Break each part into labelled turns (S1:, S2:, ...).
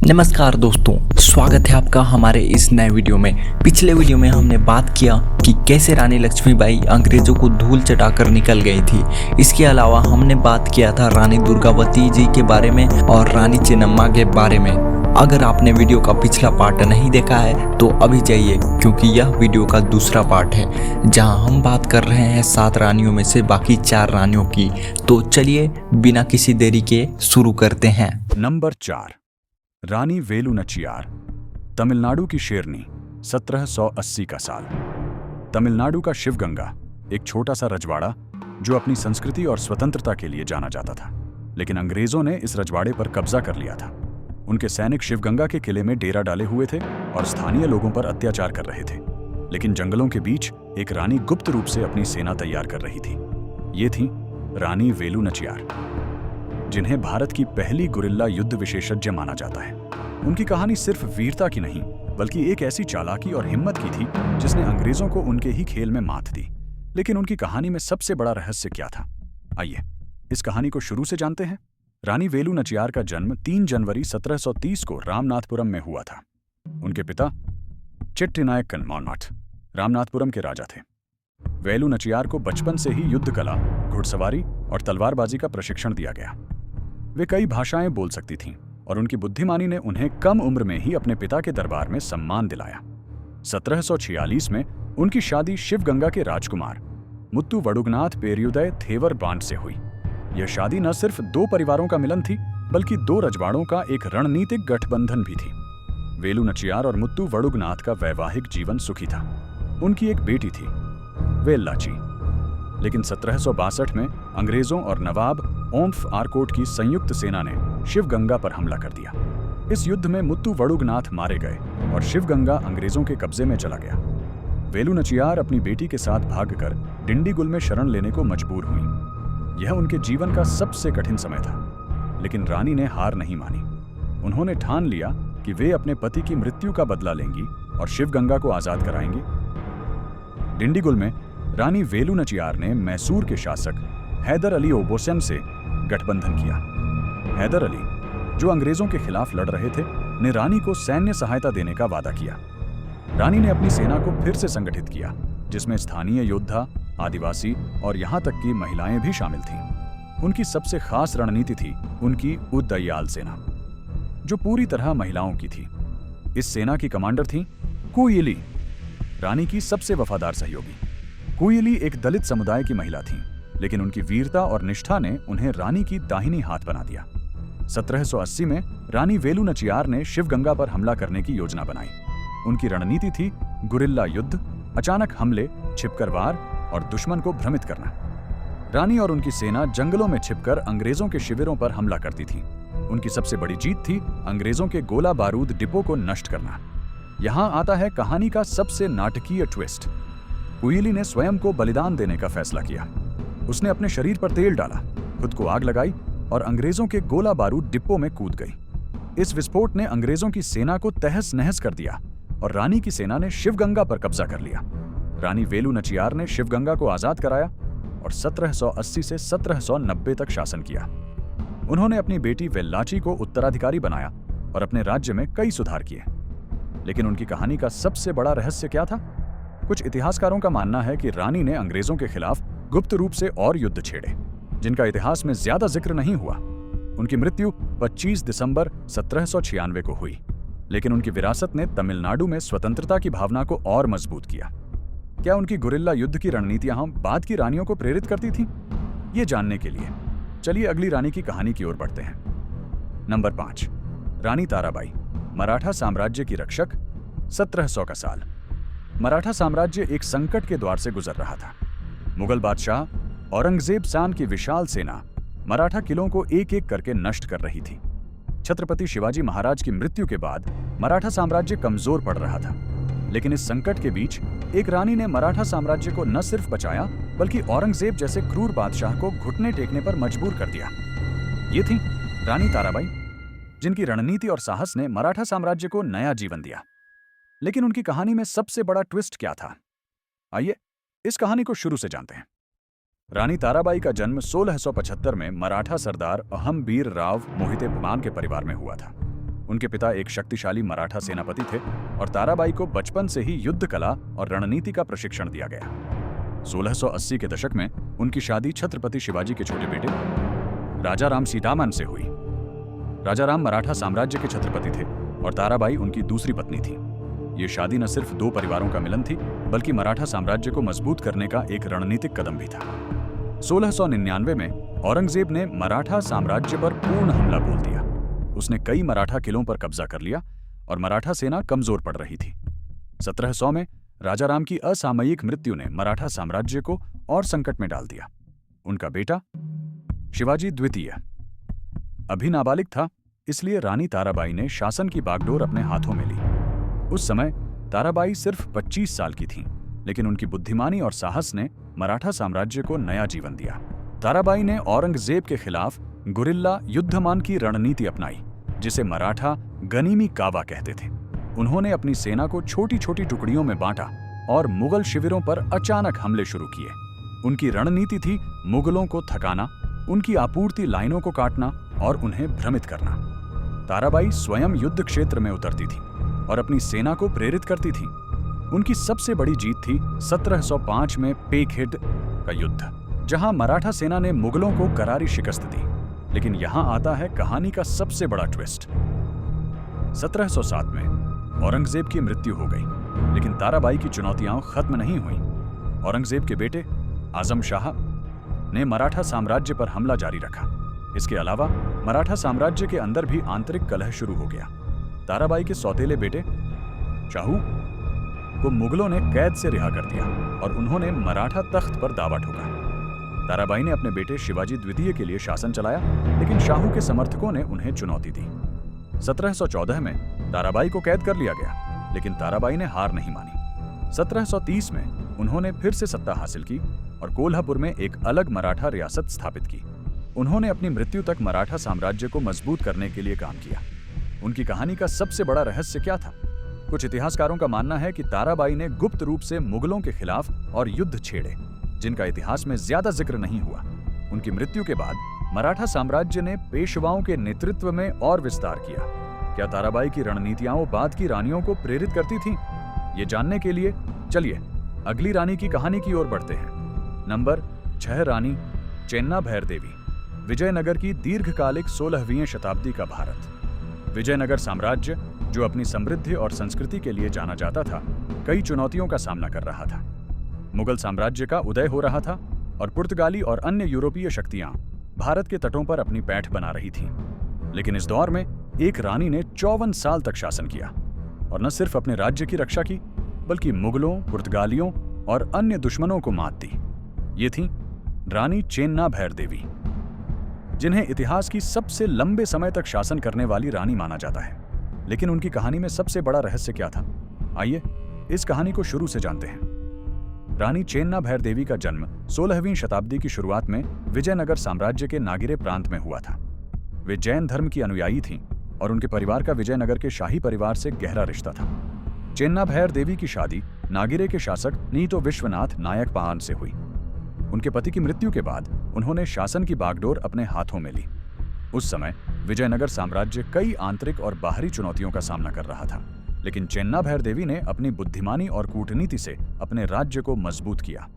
S1: नमस्कार दोस्तों, स्वागत है आपका हमारे इस नए वीडियो में। पिछले वीडियो में हमने बात किया कि कैसे रानी लक्ष्मीबाई अंग्रेजों को धूल चटाकर निकल गई थी। इसके अलावा हमने बात किया था रानी दुर्गावती जी के बारे में और रानी चेन्नम्मा के बारे में। अगर आपने वीडियो का पिछला पार्ट नहीं देखा है तो अभी जाइए, क्योंकि यह वीडियो का दूसरा पार्ट है जहां हम बात कर रहे हैं 7 रानियों में से बाकी 4 रानियों की। तो चलिए बिना किसी देरी के शुरू करते हैं।
S2: नंबर 4, रानी वेलु नचियार। तमिलनाडु की शेरनी, 1780 का साल। तमिलनाडु का शिवगंगा एक छोटा सा रजवाड़ा जो अपनी संस्कृति और स्वतंत्रता के लिए जाना जाता था, लेकिन अंग्रेजों ने इस रजवाड़े पर कब्जा कर लिया था। उनके सैनिक शिवगंगा के किले में डेरा डाले हुए थे और स्थानीय लोगों पर अत्याचार कर रहे थे। लेकिन जंगलों के बीच एक रानी गुप्त रूप से अपनी सेना तैयार कर रही थी। ये थी रानी वेलु नचियार, जिन्हें भारत की पहली गुरिल्ला युद्ध विशेषज्ञ माना जाता है। उनकी कहानी सिर्फ वीरता की नहीं, बल्कि एक ऐसी चालाकी और हिम्मत की थी जिसने अंग्रेजों को उनके ही खेल में मात दी। लेकिन उनकी कहानी में सबसे बड़ा रहस्य क्या था? आइए इस कहानी को शुरू से जानते हैं। रानी वेलु नचियार का जन्म 3 जनवरी 1730 को रामनाथपुरम में हुआ था। उनके पिता चेट्टिनायक्कन मोन्मठ रामनाथपुरम के राजा थे। वेलु नचियार को बचपन से ही युद्ध कला, घुड़सवारी और तलवारबाजी का प्रशिक्षण दिया गया। वे कई भाषाएं बोल सकती थीं और उनकी बुद्धिमानी ने उन्हें कम उम्र में ही अपने पिता के दरबार में सम्मान दिलाया। 1746 में उनकी शादी शिवगंगा के राजकुमार मुत्तु वडुगनाथ पेरियुदय थेवर बांड से हुई। यह शादी न सिर्फ 2 परिवारों का मिलन थी, बल्कि 2 रजवाड़ों का एक रणनीतिक गठबंधन भी थी। वेलु नचियार और मुत्तु वडुगनाथ का वैवाहिक जीवन सुखी था। उनकी एक बेटी थी, वेल्लाची। लेकिन 1762 में अंग्रेजों और नवाब ओम्फ आरकोट की संयुक्त सेना ने शिवगंगा पर हमला कर दिया। इस युद्ध में मुत्तु वडुगनाथ मारे गए और शिवगंगा अंग्रेजों के कब्जे में चला गया। वेलु नचियार अपनी बेटी के साथ भागकर डिंडीगुल में शरण लेने को मजबूर हुई। यह उनके जीवन का सबसे कठिन समय था, लेकिन रानी ने हार नहीं मानी। उन्होंने ठान लिया कि वे अपने पति की मृत्यु का बदला लेंगी और शिवगंगा को आजाद कराएंगी। डिंडीगुल में रानी वेलु नचियार ने मैसूर के शासक हैदर अली ओबोसन से गठबंधन किया। हैदर अली, जो अंग्रेजों के खिलाफ लड़ रहे थे, ने रानी को सैन्य सहायता देने का वादा किया। रानी ने अपनी सेना को फिर से संगठित किया, जिसमें स्थानीय योद्धा, आदिवासी और यहां तक कि महिलाएं भी शामिल थीं। उनकी सबसे खास रणनीति थी उनकी उदय्याल सेना, जो पूरी तरह महिलाओं की थी। इस सेना की कमांडर थी कुइली, रानी की सबसे वफादार सहयोगी। कुइली एक दलित समुदाय की महिला थी, लेकिन उनकी वीरता और निष्ठा ने उन्हें रानी की दाहिनी हाथ बना दिया। 1780 में रानी वेलु नचियार ने शिवगंगा पर हमला करने की योजना बनाई। उनकी रणनीति थी गुरिल्ला युद्ध, अचानक हमले, छिपकर वार और दुश्मन को भ्रमित करना। रानी और उनकी सेना जंगलों में छिपकर अंग्रेजों के शिविरों पर हमला करती थी। उनकी सबसे बड़ी जीत थी अंग्रेजों के गोला बारूद डिपो को नष्ट करना। यहां आता है कहानी का सबसे नाटकीय ट्विस्ट। कुइली ने स्वयं को बलिदान देने का फैसला किया। उसने अपने शरीर पर तेल डाला, खुद को आग लगाई और अंग्रेजों के गोला बारूद डिब्बों में कूद गई। इस विस्फोट ने अंग्रेजों की सेना को तहस नहस कर दिया और रानी की सेना ने शिवगंगा पर कब्जा कर लिया। रानी वेलु नचियार ने शिवगंगा को आजाद कराया और 1780 से 1790 तक शासन किया। उन्होंने अपनी बेटी वेल्लाची को उत्तराधिकारी बनाया और अपने राज्य में कई सुधार किए। लेकिन उनकी कहानी का सबसे बड़ा रहस्य क्या था? कुछ इतिहासकारों का मानना है कि रानी ने अंग्रेजों के खिलाफ गुप्त रूप से और युद्ध छेड़े, जिनका इतिहास में ज्यादा जिक्र नहीं हुआ। उनकी मृत्यु 25 दिसंबर 1796 को हुई, लेकिन उनकी विरासत ने तमिलनाडु में स्वतंत्रता की भावना को और मजबूत किया। क्या उनकी गुरिल्ला युद्ध की रणनीतियां बाद की रानियों को प्रेरित करती थीं? ये जानने के लिए चलिए अगली रानी की कहानी की ओर बढ़ते हैं। नंबर 5, रानी ताराबाई, मराठा साम्राज्य की रक्षक, 1700 का साल। मराठा साम्राज्य एक संकट के द्वार से गुजर रहा था। मुगल बादशाह औरंगजेब शान की विशाल सेना मराठा किलों को एक एक करके नष्ट कर रही थी। छत्रपति शिवाजी महाराज की मृत्यु के बाद मराठा साम्राज्य कमजोर पड़ रहा था। लेकिन इस संकट के बीच एक रानी ने मराठा साम्राज्य को न सिर्फ बचाया, बल्कि औरंगजेब जैसे क्रूर बादशाह को घुटने टेकने पर मजबूर कर दिया। ये थी रानी ताराबाई, जिनकी रणनीति और साहस ने मराठा साम्राज्य को नया जीवन दिया। लेकिन उनकी कहानी में सबसे बड़ा ट्विस्ट क्या था? आइए इस कहानी को शुरू से जानते हैं। रानी ताराबाई का जन्म 1675 में मराठा सरदार अहमबीर राव मोहिते मान के परिवार में हुआ था। उनके पिता एक शक्तिशाली मराठा सेनापति थे और ताराबाई को बचपन से ही युद्ध कला और रणनीति का प्रशिक्षण दिया गया। 1680 के दशक में उनकी शादी छत्रपति शिवाजी के छोटे बेटे राजा राम सीतामन से हुई। राजा राम मराठा साम्राज्य के छत्रपति थे और ताराबाई उनकी दूसरी पत्नी थी। ये शादी न सिर्फ दो परिवारों का मिलन थी, बल्कि मराठा साम्राज्य को मजबूत करने का एक रणनीतिक कदम भी था। 1699 में औरंगजेब ने मराठा साम्राज्य पर पूर्ण हमला बोल दिया। उसने कई मराठा किलों पर कब्जा कर लिया और मराठा सेना कमजोर पड़ रही थी। 1700 में राजा राम की असामयिक मृत्यु ने मराठा साम्राज्य को और संकट में डाल दिया। उनका बेटा शिवाजी द्वितीय अभी नाबालिग था, इसलिए रानी ताराबाई ने शासन की बागडोर अपने हाथों में ली। उस समय ताराबाई सिर्फ 25 साल की थीं, लेकिन उनकी बुद्धिमानी और साहस ने मराठा साम्राज्य को नया जीवन दिया। ताराबाई ने औरंगजेब के खिलाफ गुरिल्ला युद्धमान की रणनीति अपनाई, जिसे मराठा गनीमी कावा कहते थे। उन्होंने अपनी सेना को छोटी छोटी टुकड़ियों में बांटा और मुगल शिविरों पर अचानक हमले शुरू किए। उनकी रणनीति थी मुगलों को थकाना, उनकी आपूर्ति लाइनों को काटना और उन्हें भ्रमित करना। ताराबाई स्वयं युद्ध क्षेत्र में उतरती थी और अपनी सेना को प्रेरित करती थी। उनकी सबसे बड़ी जीत थी 1705 में पेखिड का युद्ध, जहां मराठा सेना ने मुगलों को करारी शिकस्त दी। लेकिन यहां आता है कहानी का सबसे बड़ा ट्विस्ट। 1707 में औरंगजेब की मृत्यु हो गई, लेकिन ताराबाई की चुनौतियां खत्म नहीं हुई। औरंगजेब के बेटे आजम शाह ने मराठा साम्राज्य पर हमला जारी रखा। इसके अलावा मराठा साम्राज्य के अंदर भी आंतरिक कलह शुरू हो गया। ताराबाई के सौतेले बेटे शाहू को मुगलों ने कैद से रिहा कर दिया और उन्होंने मराठा तख्त पर दावा ठोका। ताराबाई ने अपने बेटे शिवाजी द्वितीय के लिए शासन चलाया, लेकिन शाहू के समर्थकों ने उन्हें चुनौती दी। 1714 में ताराबाई को कैद कर लिया गया, लेकिन ताराबाई ने हार नहीं मानी। 1730 में उन्होंने फिर से सत्ता हासिल की और कोल्हापुर में एक अलग मराठा रियासत स्थापित की। उन्होंने अपनी मृत्यु तक मराठा साम्राज्य को मजबूत करने के लिए काम किया। उनकी कहानी का सबसे बड़ा रहस्य क्या था? कुछ इतिहासकारों का मानना है कि ताराबाई ने गुप्त रूप से मुगलों के खिलाफ और युद्ध छेड़े, जिनका इतिहास में ज्यादा जिक्र नहीं हुआ। उनकी मृत्यु के बाद मराठा साम्राज्य ने पेशवाओं के नेतृत्व में और विस्तार किया। क्या ताराबाई की रणनीतियां बाद की रानियों को प्रेरित करती थीं? ये जानने के लिए चलिए अगली रानी की कहानी की ओर बढ़ते हैं। नंबर 6, रानी चेन्ना भैरदेवी। विजयनगर की दीर्घकालिक 16वीं शताब्दी का भारत। विजयनगर साम्राज्य, जो अपनी समृद्धि और संस्कृति के लिए जाना जाता था, कई चुनौतियों का सामना कर रहा था। मुगल साम्राज्य का उदय हो रहा था और पुर्तगाली और अन्य यूरोपीय शक्तियां भारत के तटों पर अपनी पैठ बना रही थीं। लेकिन इस दौर में एक रानी ने 54 साल तक शासन किया और न सिर्फ अपने राज्य की रक्षा की, बल्कि मुगलों, पुर्तगालियों और अन्य दुश्मनों को मात दी। ये थीं रानी चेन्ना भैरदेवी, जिन्हें इतिहास की सबसे लंबे समय तक शासन करने वाली रानी माना जाता है। लेकिन उनकी कहानी में सबसे बड़ा रहस्य क्या था? आइए इस कहानी को शुरू से जानते हैं। रानी चेन्ना भैरदेवी का जन्म 16वीं शताब्दी की शुरुआत में विजयनगर साम्राज्य के नागिरे प्रांत में हुआ था। वे जैन धर्म की अनुयायी थीं और उनके परिवार का विजयनगर के शाही परिवार से गहरा रिश्ता था। चेन्ना भैरदेवी की शादी नागिरे के शासक नीतो विश्वनाथ नायक पान से हुई। उनके पति की मृत्यु के बाद उन्होंने शासन की बागडोर अपने हाथों में ली। उस समय विजयनगर साम्राज्य कई आंतरिक और बाहरी चुनौतियों का सामना कर रहा था, लेकिन चेन्ना भैरदेवी ने अपनी बुद्धिमानी और कूटनीति से अपने राज्य को मजबूत किया।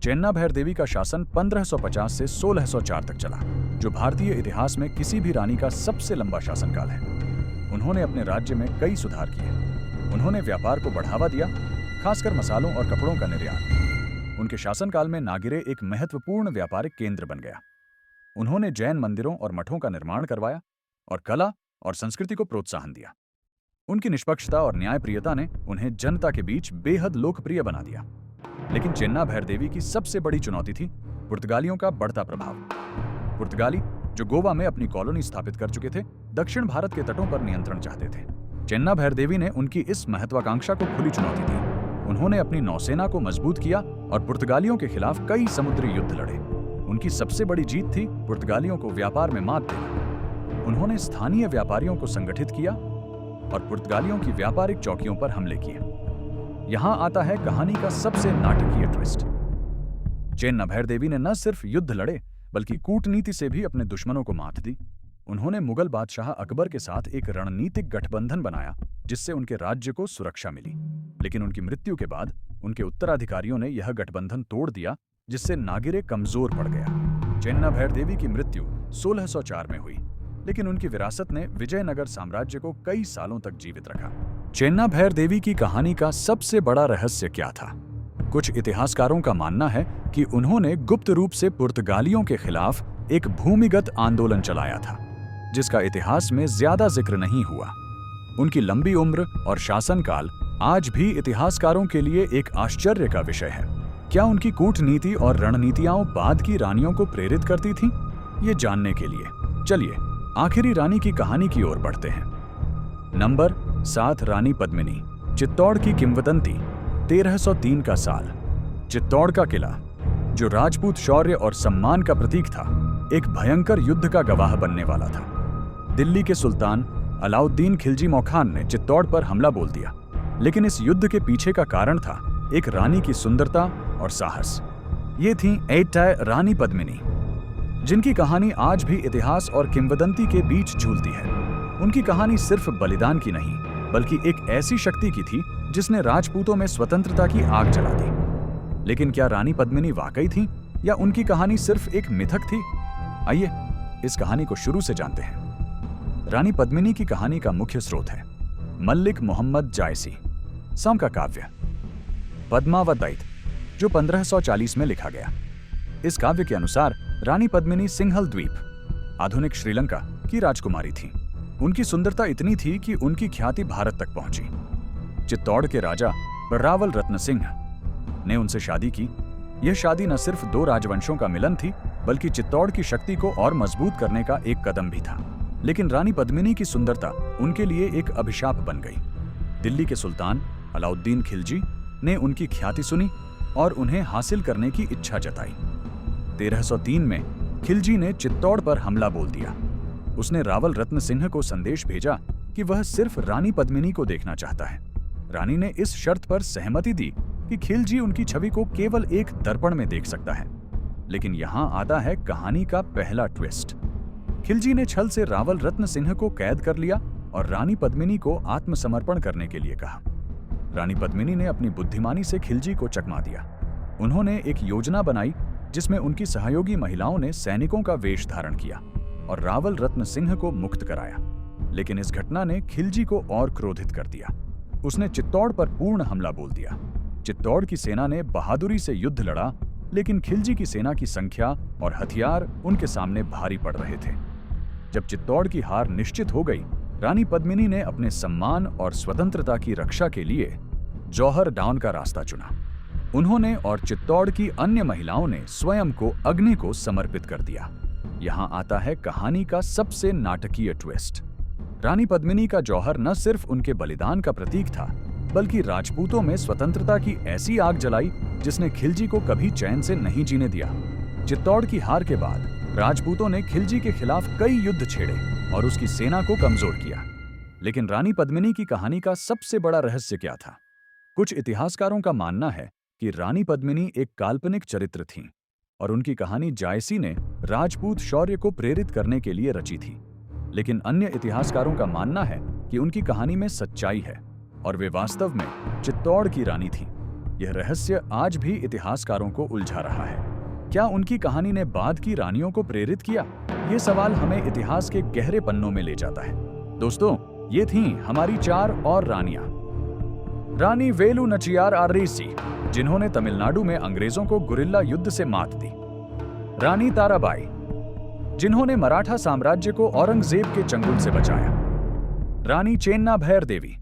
S2: चेन्ना भैरदेवी का शासन 1550 से 1604 तक चला, जो भारतीय इतिहास में किसी भी रानी का सबसे लंबा शासनकाल है। उन्होंने अपने राज्य में कई सुधार किए। उन्होंने व्यापार को बढ़ावा दिया, खासकर मसालों और कपड़ों का निर्यात। उनके शासनकाल में नागिरे एक महत्वपूर्ण व्यापारिक केंद्र बन गया। उन्होंने जैन मंदिरों और मठों का निर्माण करवाया और कला और संस्कृति को प्रोत्साहन दिया। उनकी निष्पक्षता और न्यायप्रियता ने उन्हें जनता के बीच बेहद लोकप्रिय बना दिया। लेकिन चेन्ना भैरदेवी की सबसे बड़ी चुनौती थी पुर्तगालियों का बढ़ता प्रभाव। पुर्तगाली, जो गोवा में अपनी कॉलोनी स्थापित कर चुके थे, दक्षिण भारत के तटों पर नियंत्रण चाहते थे। चेन्ना भैरदेवी ने उनकी इस महत्वाकांक्षा को खुली चुनौती दी। उन्होंने अपनी नौसेना को मजबूत किया और पुर्तगालियों के खिलाफ कई समुद्री युद्ध लड़े। उनकी सबसे बड़ी जीत थी पुर्तगालियों को व्यापार में मात देना। उन्होंने स्थानीय व्यापारियों को संगठित किया और पुर्तगालियों की व्यापारिक चौकियों पर हमले किए। यहां आता है कहानी का सबसे नाटकीय ट्विस्ट। चेन्ना भैरदेवी ने न सिर्फ युद्ध लड़े, बल्कि कूटनीति से भी अपने दुश्मनों को मात दी। उन्होंने मुगल बादशाह अकबर के साथ एक रणनीतिक गठबंधन बनाया जिससे उनके राज्य को सुरक्षा मिली। लेकिन उनकी मृत्यु के बाद उनके उत्तराधिकारियों ने यह गठबंधन तोड़ दिया, जिससे नागिरे कमजोर पड़ गया। चेन्ना भैर देवी की मृत्यु 1604 में हुई, लेकिन उनकी विरासत ने विजयनगर साम्राज्य को कई सालों तक जीवित रखा। चेन्ना भैर देवी की कहानी का सबसे बड़ा रहस्य क्या था? कुछ इतिहासकारों का मानना है कि उन्होंने गुप्त रूप से पुर्तगालियों के खिलाफ एक भूमिगत आंदोलन चलाया था, जिसका इतिहास में ज्यादा जिक्र नहीं हुआ। उनकी लंबी उम्र और शासनकाल आज भी इतिहासकारों के लिए एक आश्चर्य का विषय है। क्या उनकी कूटनीति और रणनीतियां बाद की रानियों को प्रेरित करती थीं? ये जानने के लिए चलिए आखिरी रानी की कहानी की ओर बढ़ते हैं। नंबर 7, रानी पद्मिनी। चित्तौड़ की किंवदंती। 1303 का साल। चित्तौड़ का किला, जो राजपूत शौर्य और सम्मान का प्रतीक था, एक भयंकर युद्ध का गवाह बनने वाला था। दिल्ली के सुल्तान अलाउद्दीन खिलजी मौखान ने चित्तौड़ पर हमला बोल दिया, लेकिन इस युद्ध के पीछे का कारण था एक रानी की सुंदरता और साहस। ये थीं एटाय रानी पद्मिनी, जिनकी कहानी आज भी इतिहास और किंवदंती के बीच झूलती है। उनकी कहानी सिर्फ बलिदान की नहीं, बल्कि एक ऐसी शक्ति की थी जिसने राजपूतों में स्वतंत्रता की आग जला दी। लेकिन क्या रानी पद्मिनी वाकई थी या उनकी कहानी सिर्फ एक मिथक थी? आइए इस कहानी को शुरू से जानते हैं। रानी पद्मिनी की कहानी का मुख्य स्रोत है मल्लिक मोहम्मद जायसी सम का काव्य पद्मावत, जो 1540 में लिखा गया। इस काव्य के अनुसार रानी पद्मिनी सिंहल द्वीप, आधुनिक श्रीलंका की राजकुमारी थी। उनकी सुंदरता इतनी थी कि उनकी ख्याति भारत तक पहुंची। चित्तौड़ के राजा बर्रावल रत्न सिंह ने उनसे शादी की। यह शादी न सिर्फ दो राजवंशों का मिलन थी, बल्कि चित्तौड़ की शक्ति को और मजबूत करने का एक कदम भी था। लेकिन रानी पद्मिनी की सुंदरता उनके लिए एक अभिशाप बन गई। दिल्ली के सुल्तान अलाउद्दीन खिलजी ने उनकी ख्याति सुनी और उन्हें हासिल करने की इच्छा जताई। 1303 में खिलजी ने चित्तौड़ पर हमला बोल दिया। उसने रावल रत्न सिंह को संदेश भेजा कि वह सिर्फ रानी पद्मिनी को देखना चाहता है। रानी ने इस शर्त पर सहमति दी कि खिलजी उनकी छवि को केवल एक दर्पण में देख सकता है। लेकिन यहां आता है कहानी का पहला ट्विस्ट। खिलजी ने छल से रावल रत्न सिंह को कैद कर लिया और रानी पद्मिनी को आत्मसमर्पण करने के लिए कहा। रानी पद्मिनी ने अपनी बुद्धिमानी से खिलजी को चकमा दिया। उन्होंने एक योजना बनाई जिसमें उनकी सहयोगी महिलाओं ने सैनिकों का वेश धारण किया और रावल रत्न सिंह को मुक्त कराया। लेकिन इस घटना ने खिलजी को और क्रोधित कर दिया। उसने चित्तौड़ पर पूर्ण हमला बोल दिया। चित्तौड़ की सेना ने बहादुरी से युद्ध लड़ा, लेकिन खिलजी की सेना की संख्या और हथियार उनके सामने भारी पड़ रहे थे। जब चित्तौड़ की हार निश्चित हो गई, रानी पद्मिनी ने अपने सम्मान और स्वतंत्रता की रक्षा के लिए जौहर डाउन का रास्ता चुना। उन्होंने और चित्तौड़ की अन्य महिलाओं ने स्वयं को अग्नि को समर्पित कर दिया। यहां आता है कहानी का सबसे नाटकीय ट्विस्ट। रानी पद्मिनी का जौहर न सिर्फ उनके बलिदान का प्रतीक था, बल्कि राजपूतों में स्वतंत्रता की ऐसी आग जलाई जिसने खिलजी को कभी चैन से नहीं जीने दिया। चित्तौड़ की हार के बाद राजपूतों ने खिलजी के खिलाफ कई युद्ध छेड़े और उसकी सेना को कमजोर किया। लेकिन रानी पद्मिनी की कहानी का सबसे बड़ा रहस्य क्या था? कुछ इतिहासकारों का मानना है कि रानी पद्मिनी एक काल्पनिक चरित्र थीं और उनकी कहानी जायसी ने राजपूत शौर्य को प्रेरित करने के लिए रची थी। लेकिन अन्य इतिहासकारों का मानना है कि उनकी कहानी में सच्चाई है और वे वास्तव में चित्तौड़ की रानी थीं। यह रहस्य आज भी इतिहासकारों को उलझा रहा है। क्या उनकी कहानी ने बाद की रानियों को प्रेरित किया? ये सवाल हमें इतिहास के गहरे पन्नों में ले जाता है। दोस्तों, ये थीं हमारी 4 और रानियां। रानी वेलु नचियार आर्रेसी, जिन्होंने तमिलनाडु में अंग्रेजों को गुरिल्ला युद्ध से मात दी। रानी ताराबाई, जिन्होंने मराठा साम्राज्य को औरंगजेब के चंगुल से बचाया। रानी चेन्ना भैर देवी,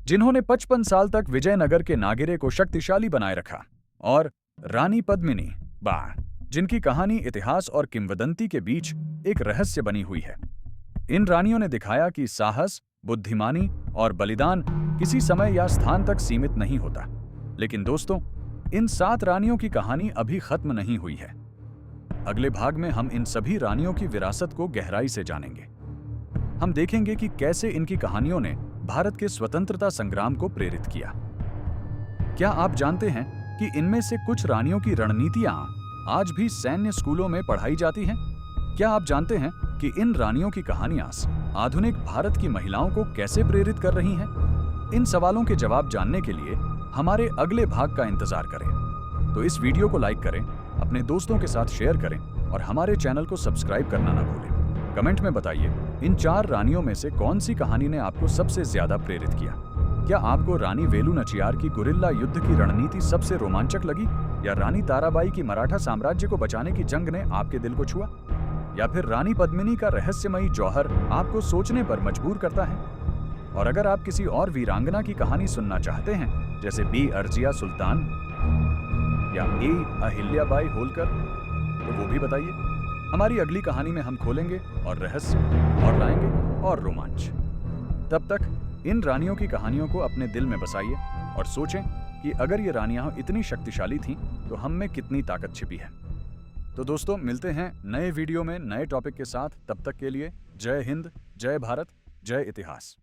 S2: जिन्होंने 55 साल तक विजयनगर के नागिरे को शक्तिशाली बनाए रखा। और रानी पद्मिनी बा, जिनकी कहानी इतिहास और किंवदंती के बीच एक रहस्य बनी हुई है। इन रानियों ने दिखाया कि साहस, बुद्धिमानी और बलिदान किसी समय या स्थान तक सीमित नहीं होता। लेकिन दोस्तों, इन 7 रानियों की कहानी अभी खत्म नहीं हुई है। अगले भाग में हम इन सभी रानियों की विरासत को गहराई से जानेंगे। हम देखेंगे कि कैसे इनकी कहानियों ने भारत के स्वतंत्रता संग्राम को प्रेरित किया। क्या आप जानते हैं कि इनमें से कुछ रानियों की रणनीतियां आज भी सैन्य स्कूलों में पढ़ाई जाती हैं? क्या आप जानते हैं कि इन रानियों की कहानियां आधुनिक भारत की महिलाओं को कैसे प्रेरित कर रही हैं। इन सवालों के जवाब जानने के लिए हमारे अगले भाग का इंतजार करें। तो इस वीडियो को लाइक करें, अपने दोस्तों के साथ शेयर करें और हमारे चैनल को सब्सक्राइब करना ना भूलें। कमेंट में बताइए, इन 4 रानियों में से कौन सी कहानी ने आपको सबसे ज्यादा प्रेरित किया। क्या आपको रानी वेलु नाचियार की गुरिल्ला युद्ध की रणनीति सबसे रोमांचक लगी, या रानी ताराबाई की मराठा साम्राज्य को बचाने की जंग ने आपके दिल को छुआ, या फिर रानी पद्मिनी का रहस्यमयी जौहर आपको सोचने पर मजबूर करता है। और अगर आप किसी और वीरांगना की कहानी सुनना चाहते हैं, जैसे बी अर्जिया सुल्तान या ए अहिल्याबाई होलकर, तो वो भी बताइए। हमारी अगली कहानी में हम खोलेंगे और रहस्य और लाएंगे और रोमांच। तब तक इन रानियों की कहानियों को अपने दिल में बसाइए और सोचें कि अगर ये रानियां इतनी शक्तिशाली थीं तो हम में कितनी ताकत छिपी है। तो दोस्तों, मिलते हैं नए वीडियो में नए टॉपिक के साथ। तब तक के लिए जय हिंद, जय भारत, जय इतिहास।